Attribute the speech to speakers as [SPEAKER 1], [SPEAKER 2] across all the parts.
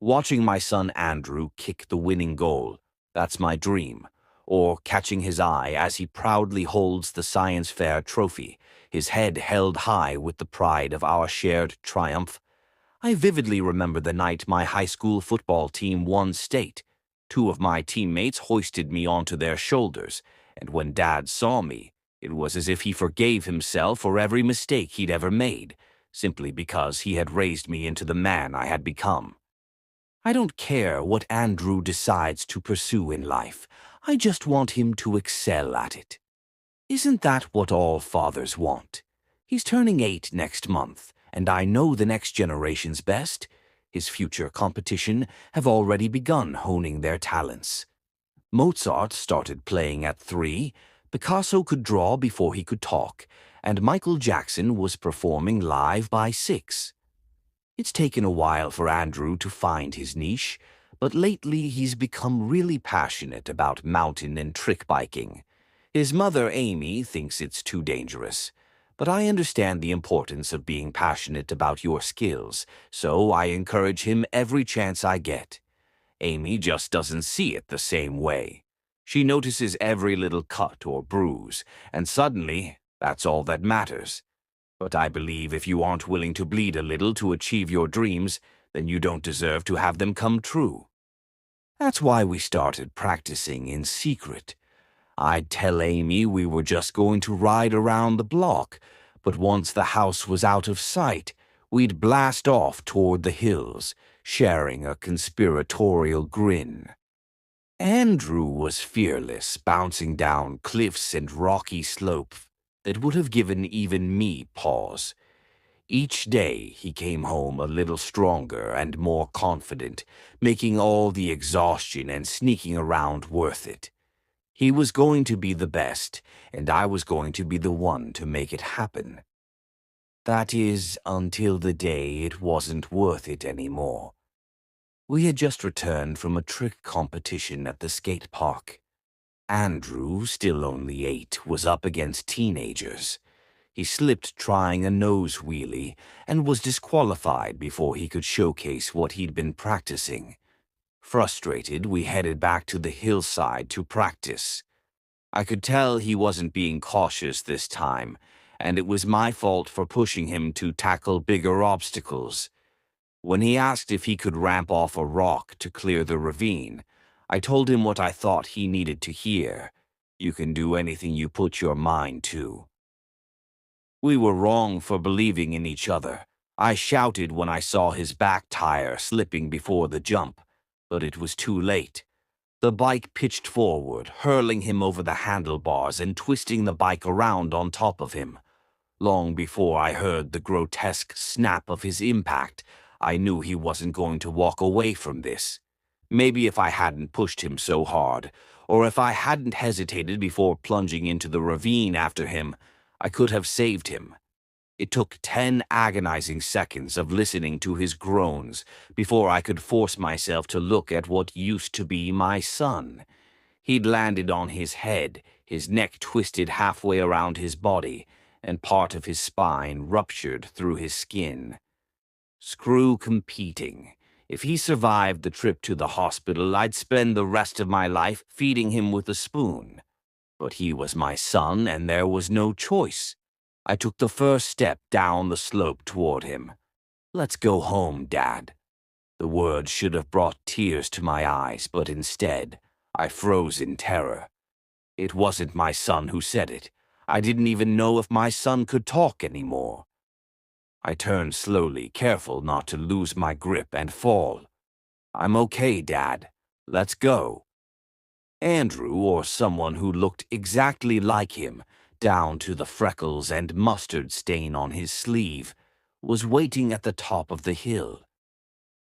[SPEAKER 1] Watching my son Andrew kick the winning goal, that's my dream. Or catching his eye as he proudly holds the science fair trophy, his head held high with the pride of our shared triumph. I vividly remember the night my high school football team won state. Two of my teammates hoisted me onto their shoulders, and when Dad saw me, it was as if he forgave himself for every mistake he'd ever made, simply because he had raised me into the man I had become. I don't care what Andrew decides to pursue in life. I just want him to excel at it. Isn't that what all fathers want? He's turning 8 next month, and I know the next generation's best. His future competition have already begun honing their talents. Mozart started playing at 3, Picasso could draw before he could talk, and Michael Jackson was performing live by 6. It's taken a while for Andrew to find his niche, but lately he's become really passionate about mountain and trick biking. His mother, Amy, thinks it's too dangerous, but I understand the importance of being passionate about your skills, so I encourage him every chance I get. Amy just doesn't see it the same way. She notices every little cut or bruise, and suddenly, that's all that matters. But I believe if you aren't willing to bleed a little to achieve your dreams, then you don't deserve to have them come true. That's why we started practicing in secret. I'd tell Amy we were just going to ride around the block, but once the house was out of sight, we'd blast off toward the hills, sharing a conspiratorial grin. Andrew was fearless, bouncing down cliffs and rocky slopes that would have given even me pause. Each day he came home a little stronger and more confident, making all the exhaustion and sneaking around worth it. He was going to be the best, and I was going to be the one to make it happen. That is, until the day it wasn't worth it anymore. We had just returned from a trick competition at the skate park. Andrew, still only 8, was up against teenagers. He slipped trying a nose wheelie and was disqualified before he could showcase what he'd been practicing. Frustrated, we headed back to the hillside to practice. I could tell he wasn't being cautious this time, and it was my fault for pushing him to tackle bigger obstacles. When he asked if he could ramp off a rock to clear the ravine, I told him what I thought he needed to hear. You can do anything you put your mind to. We were wrong for believing in each other. I shouted when I saw his back tire slipping before the jump, but it was too late. The bike pitched forward, hurling him over the handlebars and twisting the bike around on top of him. Long before I heard the grotesque snap of his impact, I knew he wasn't going to walk away from this. Maybe if I hadn't pushed him so hard, or if I hadn't hesitated before plunging into the ravine after him, I could have saved him. It took 10 agonizing seconds of listening to his groans before I could force myself to look at what used to be my son. He'd landed on his head, his neck twisted halfway around his body, and part of his spine ruptured through his skin. Screw competing. If he survived the trip to the hospital, I'd spend the rest of my life feeding him with a spoon. But he was my son, and there was no choice. I took the first step down the slope toward him. "Let's go home, Dad." The words should have brought tears to my eyes, but instead, I froze in terror. It wasn't my son who said it. I didn't even know if my son could talk anymore. I turned slowly, careful not to lose my grip and fall. "I'm okay, Dad. Let's go." Andrew, or someone who looked exactly like him, down to the freckles and mustard stain on his sleeve, was waiting at the top of the hill.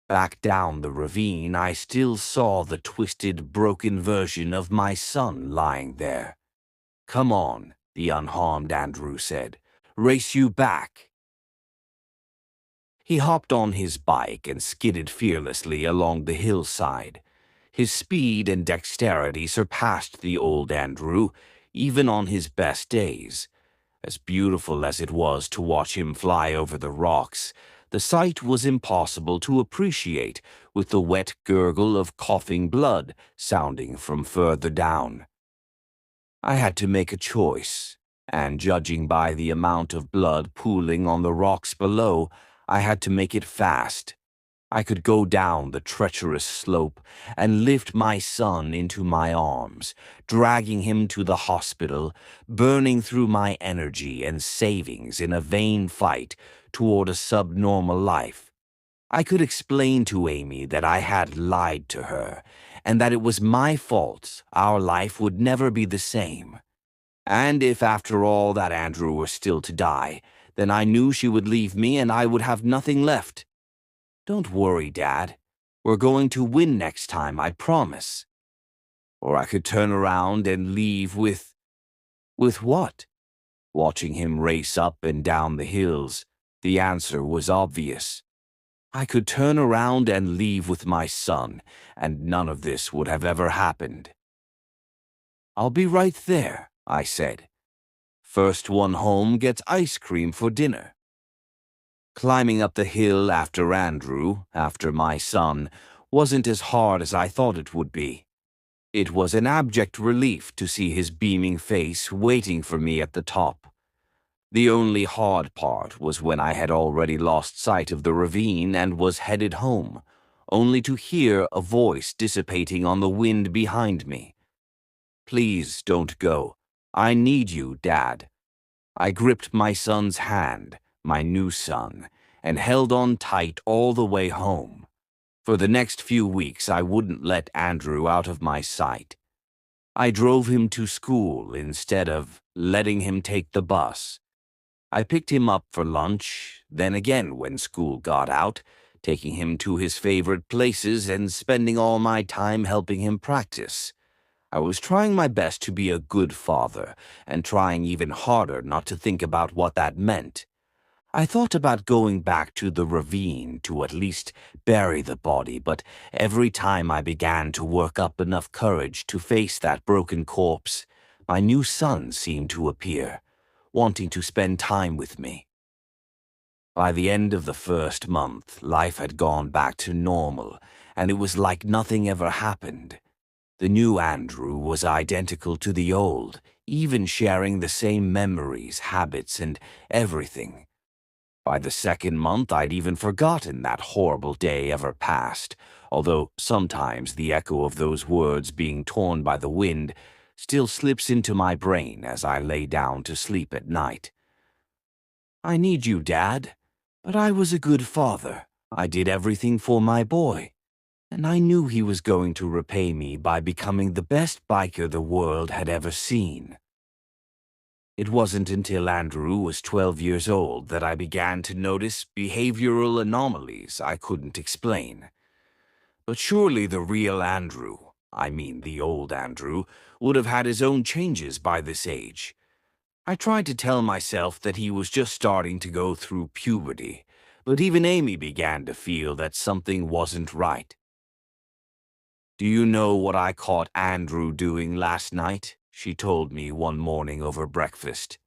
[SPEAKER 1] Back down the ravine, I still saw the twisted, broken version of my son lying there. "Come on," the unharmed Andrew said. "Race you back." He hopped on his bike and skidded fearlessly along the hillside. His speed and dexterity surpassed the old Andrew, even on his best days. As beautiful as it was to watch him fly over the rocks, The sight was impossible to appreciate, with the wet gurgle of coughing blood sounding from further down. I had to make a choice, and judging by the amount of blood pooling on the rocks below, I had to make it fast. I could go down the treacherous slope and lift my son into my arms, dragging him to the hospital, burning through my energy and savings in a vain fight toward a subnormal life. I could explain to Amy that I had lied to her, and that it was my fault our life would never be the same. And if after all that Andrew were still to die, then I knew she would leave me and I would have nothing left. Don't worry, Dad. We're going to win next time, I promise. Or I could turn around and leave with... With what? Watching him race up and down the hills, the answer was obvious. I could turn around and leave with my son, and none of this would have ever happened. I'll be right there, I said. First one home gets ice cream for dinner. Climbing up the hill after Andrew, after my son, wasn't as hard as I thought it would be. It was an abject relief to see his beaming face waiting for me at the top. The only hard part was when I had already lost sight of the ravine and was headed home, only to hear a voice dissipating on the wind behind me. Please don't go. I need you, Dad. I gripped my son's hand, my new son, and held on tight all the way home. For the next few weeks, I wouldn't let Andrew out of my sight. I drove him to school instead of letting him take the bus. I picked him up for lunch, then again when school got out, taking him to his favorite places and spending all my time helping him practice. I was trying my best to be a good father, and trying even harder not to think about what that meant. I thought about going back to the ravine to at least bury the body, but every time I began to work up enough courage to face that broken corpse, my new son seemed to appear, wanting to spend time with me. By the end of the first month, life had gone back to normal, and it was like nothing ever happened. The new Andrew was identical to the old, even sharing the same memories, habits, and everything. By the second month, I'd even forgotten that horrible day ever passed, although sometimes the echo of those words being torn by the wind still slips into my brain as I lay down to sleep at night. I need you, Dad, but I was a good father. I did everything for my boy. And I knew he was going to repay me by becoming the best biker the world had ever seen. It wasn't until Andrew was 12 years old that I began to notice behavioral anomalies I couldn't explain. But surely the real Andrew, I mean the old Andrew, would have had his own changes by this age. I tried to tell myself that he was just starting to go through puberty, but even Amy began to feel that something wasn't right. Do you know what I caught Andrew doing last night? She told me one morning over breakfast.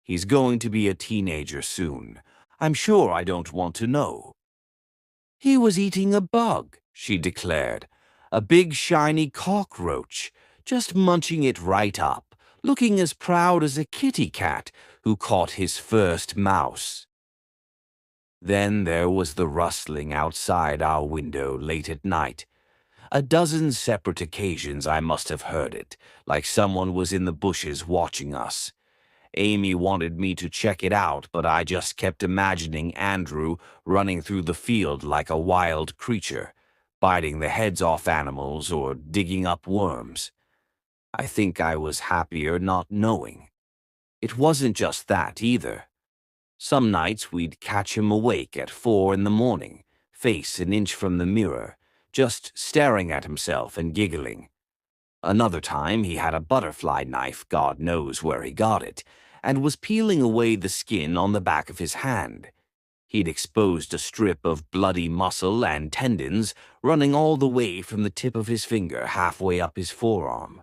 [SPEAKER 1] He's going to be a teenager soon. I'm sure I don't want to know. He was eating a bug, she declared. A big shiny cockroach, just munching it right up, looking as proud as a kitty cat who caught his first mouse. Then there was the rustling outside our window late at night. A dozen separate occasions I must have heard it, like someone was in the bushes watching us. Amy wanted me to check it out, but I just kept imagining Andrew running through the field like a wild creature, biting the heads off animals or digging up worms. I think I was happier not knowing. It wasn't just that either. Some nights we'd catch him awake at 4 in the morning, face an inch from the mirror, just staring at himself and giggling. Another time he had a butterfly knife, God knows where he got it, and was peeling away the skin on the back of his hand. He'd exposed a strip of bloody muscle and tendons running all the way from the tip of his finger halfway up his forearm.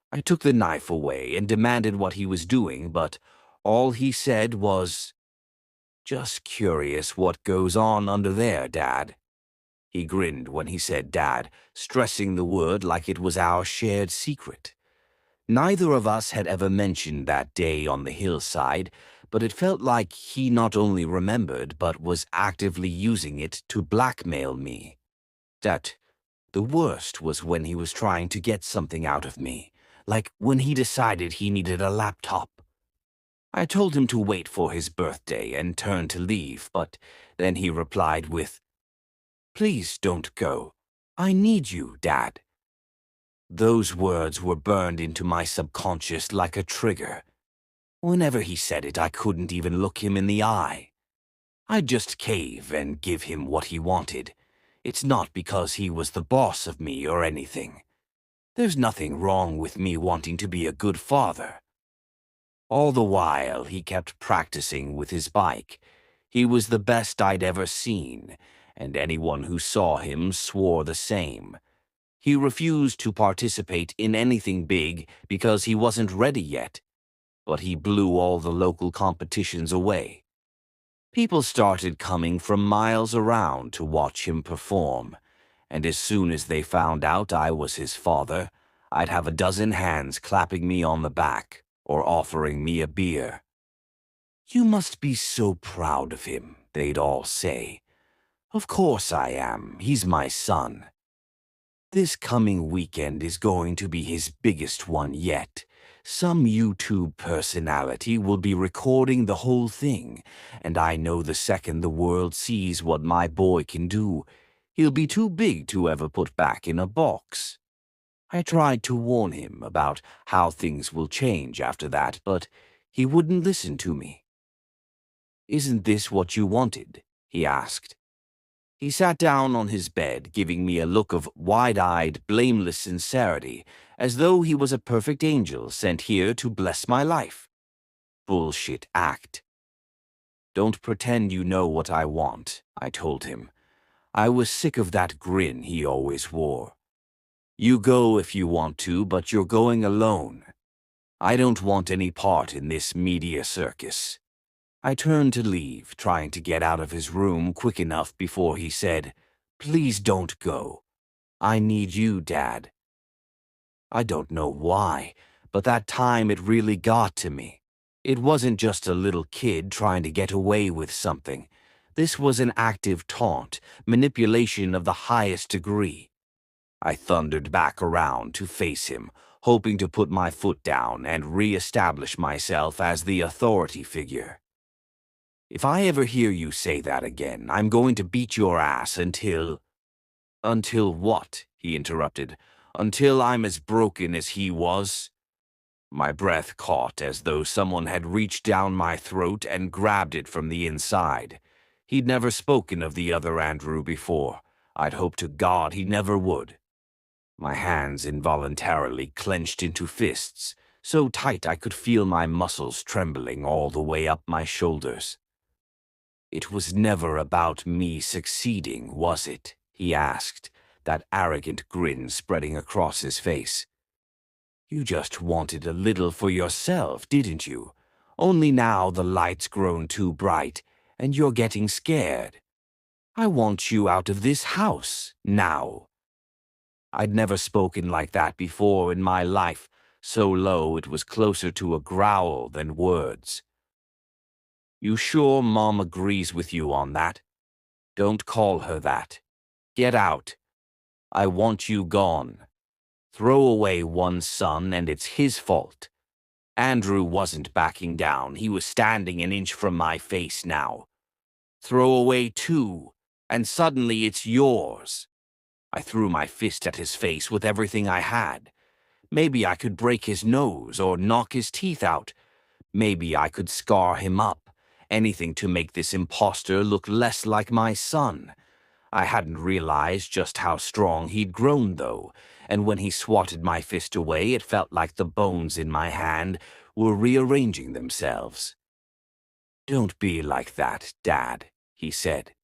[SPEAKER 1] I took the knife away and demanded what he was doing, but all he said was, Just curious what goes on under there, Dad. He grinned when he said Dad, stressing the word like it was our shared secret. Neither of us had ever mentioned that day on the hillside, but it felt like he not only remembered but was actively using it to blackmail me. That the worst was when he was trying to get something out of me, like when he decided he needed a laptop. I told him to wait for his birthday and turned to leave, but then he replied with, "Please don't go. I need you, Dad." Those words were burned into my subconscious like a trigger. Whenever he said it, I couldn't even look him in the eye. I'd just cave and give him what he wanted. It's not because he was the boss of me or anything. There's nothing wrong with me wanting to be a good father. All the while, he kept practicing with his bike. He was the best I'd ever seen, and anyone who saw him swore the same. He refused to participate in anything big because he wasn't ready yet, but he blew all the local competitions away. People started coming from miles around to watch him perform, and as soon as they found out I was his father, I'd have a dozen hands clapping me on the back or offering me a beer. "You must be so proud of him," they'd all say. "Of course I am. He's my son." This coming weekend is going to be his biggest one yet. Some YouTube personality will be recording the whole thing, and I know the second the world sees what my boy can do, he'll be too big to ever put back in a box. I tried to warn him about how things will change after that, but he wouldn't listen to me. "Isn't this what you wanted?" he asked. He sat down on his bed, giving me a look of wide-eyed, blameless sincerity, as though he was a perfect angel sent here to bless my life. Bullshit act. "Don't pretend you know what I want," I told him. I was sick of that grin he always wore. "You go if you want to, but you're going alone. I don't want any part in this media circus." I turned to leave, trying to get out of his room quick enough before he said, "Please don't go. I need you, Dad." I don't know why, but that time it really got to me. It wasn't just a little kid trying to get away with something. This was an active taunt, manipulation of the highest degree. I thundered back around to face him, hoping to put my foot down and re-establish myself as the authority figure. "If I ever hear you say that again, I'm going to beat your ass until—" "Until what?" he interrupted. "Until I'm as broken as he was?" My breath caught as though someone had reached down my throat and grabbed it from the inside. He'd never spoken of the other Andrew before. I'd hoped to God he never would. My hands involuntarily clenched into fists, so tight I could feel my muscles trembling all the way up my shoulders. "It was never about me succeeding, was it?" he asked, that arrogant grin spreading across his face. "You just wanted a little for yourself, didn't you? Only now the light's grown too bright, and you're getting scared. I want you out of this house, now." I'd never spoken like that before in my life, so low it was closer to a growl than words. "You sure Mom agrees with you on that? Don't call her that. Get out. I want you gone. Throw away one son and it's his fault." Andrew wasn't backing down. He was standing an inch from my face now. "Throw away two, and suddenly it's yours." I threw my fist at his face with everything I had. Maybe I could break his nose or knock his teeth out. Maybe I could scar him up. Anything to make this imposter look less like my son. I hadn't realized just how strong he'd grown, though, and when he swatted my fist away, it felt like the bones in my hand were rearranging themselves. "Don't be like that, Dad," he said.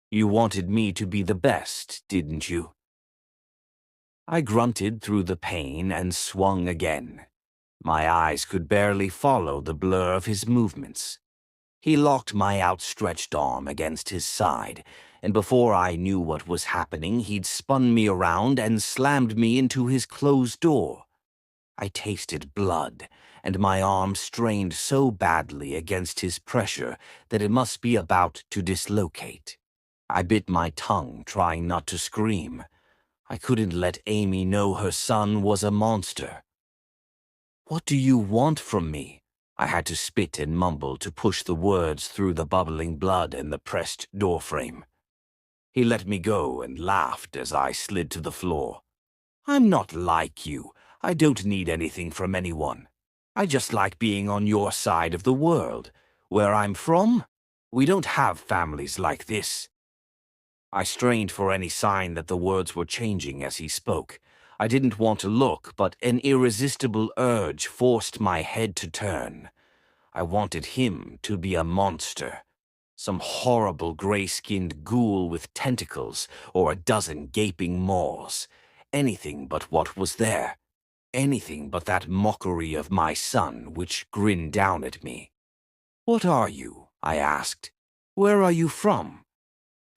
[SPEAKER 1] "You wanted me to be the best, didn't you?" I grunted through the pain and swung again. My eyes could barely follow the blur of his movements. He locked my outstretched arm against his side, and before I knew what was happening, he'd spun me around and slammed me into his closed door. I tasted blood, and my arm strained so badly against his pressure that it must be about to dislocate. I bit my tongue, trying not to scream. I couldn't let Amy know her son was a monster. "What do you want from me?" I had to spit and mumble to push the words through the bubbling blood and the pressed doorframe. He let me go and laughed as I slid to the floor. "I'm not like you. I don't need anything from anyone. I just like being on your side of the world. Where I'm from, we don't have families like this." I strained for any sign that the words were changing as he spoke. I didn't want to look, but an irresistible urge forced my head to turn. I wanted him to be a monster. Some horrible gray-skinned ghoul with tentacles, or a dozen gaping maws. Anything but what was there. Anything but that mockery of my son which grinned down at me. "What are you?" I asked. "Where are you from?"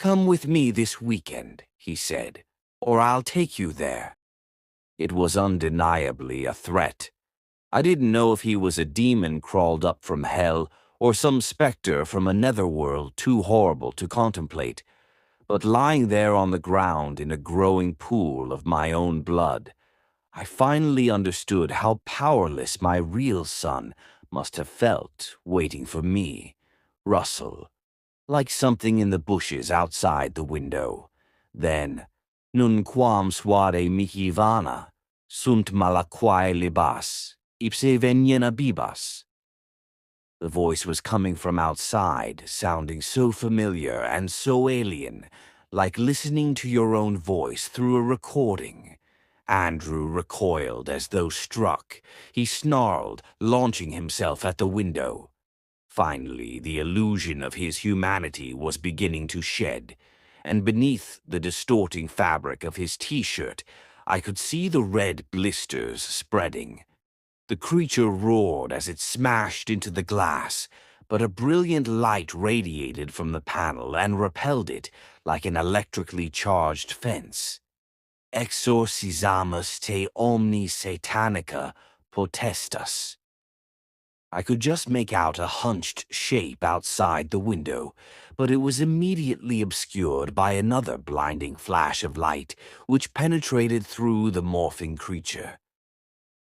[SPEAKER 1] "Come with me this weekend," he said, "or I'll take you there." It was undeniably a threat. I didn't know if he was a demon crawled up from hell or some specter from a netherworld too horrible to contemplate, but lying there on the ground in a growing pool of my own blood, I finally understood how powerless my real son must have felt waiting for me, Russell, like something in the bushes outside the window. Then, "Nun quam suade mihi vana, sunt malaquae libas, ipse veniena bibas." The voice was coming from outside, sounding so familiar and so alien, like listening to your own voice through a recording. Andrew recoiled as though struck. He snarled, launching himself at the window. Finally, the illusion of his humanity was beginning to shed, and beneath the distorting fabric of his t-shirt, I could see the red blisters spreading. The creature roared as it smashed into the glass, but a brilliant light radiated from the panel and repelled it like an electrically charged fence. "Exorcizamus te omni satanica potestas." I could just make out a hunched shape outside the window, but it was immediately obscured by another blinding flash of light, which penetrated through the morphing creature.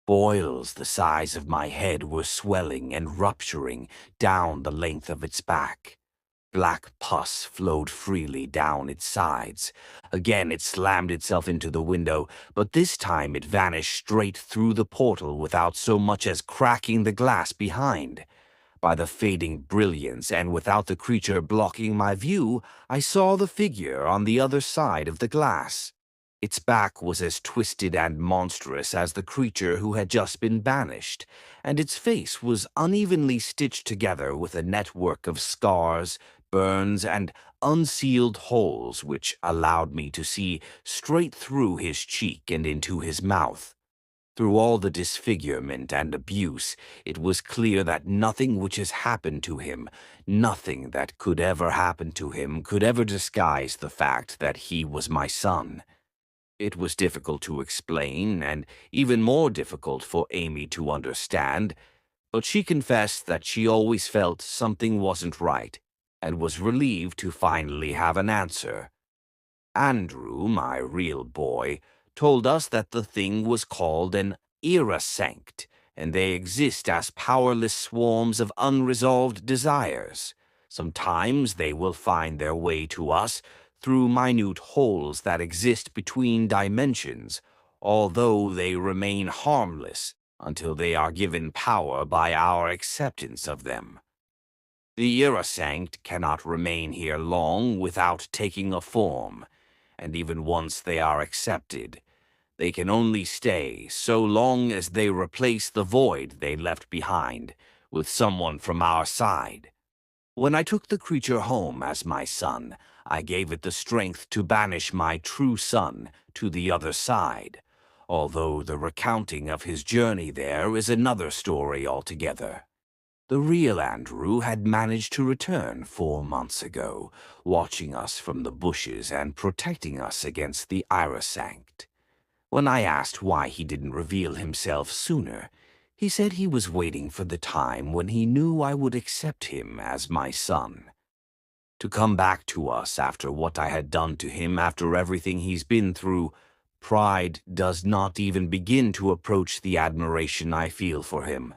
[SPEAKER 1] Boils the size of my head were swelling and rupturing down the length of its back. Black pus flowed freely down its sides. Again it slammed itself into the window, but this time it vanished straight through the portal without so much as cracking the glass behind. By the fading brilliance and without the creature blocking my view, I saw the figure on the other side of the glass. Its back was as twisted and monstrous as the creature who had just been banished, and its face was unevenly stitched together with a network of scars, burns, and unsealed holes which allowed me to see straight through his cheek and into his mouth. Through all the disfigurement and abuse, it was clear that nothing which has happened to him, nothing that could ever happen to him, could ever disguise the fact that he was my son. It was difficult to explain, and even more difficult for Amy to understand, but she confessed that she always felt something wasn't right, and was relieved to finally have an answer. Andrew, my real boy, told us that the thing was called an irascenct, and they exist as powerless swarms of unresolved desires. Sometimes they will find their way to us through minute holes that exist between dimensions, although they remain harmless until they are given power by our acceptance of them. The irascenct cannot remain here long without taking a form, and even once they are accepted, they can only stay so long as they replace the void they left behind with someone from our side. When I took the creature home as my son, I gave it the strength to banish my true son to the other side, although the recounting of his journey there is another story altogether. The real Andrew had managed to return 4 months ago, watching us from the bushes and protecting us against the Irasanct. When I asked why he didn't reveal himself sooner, he said he was waiting for the time when he knew I would accept him as my son. To come back to us after what I had done to him, after everything he's been through, pride does not even begin to approach the admiration I feel for him.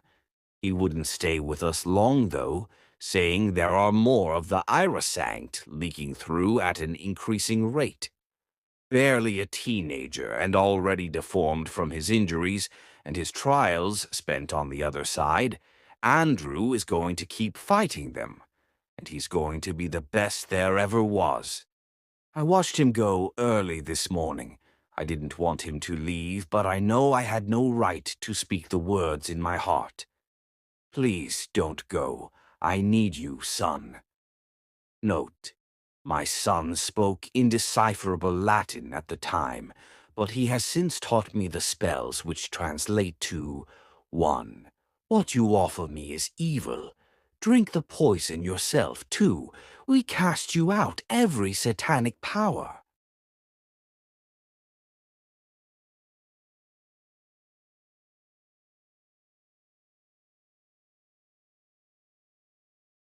[SPEAKER 1] He wouldn't stay with us long, though, saying there are more of the Irasanct leaking through at an increasing rate. Barely a teenager and already deformed from his injuries and his trials spent on the other side, Andrew is going to keep fighting them, and he's going to be the best there ever was. I watched him go early this morning. I didn't want him to leave, but I know I had no right to speak the words in my heart. Please don't go. I need you, son. Note: my son spoke indecipherable Latin at the time, but he has since taught me the spells which translate to 1. What you offer me is evil. Drink the poison yourself, too. We cast you out every satanic power.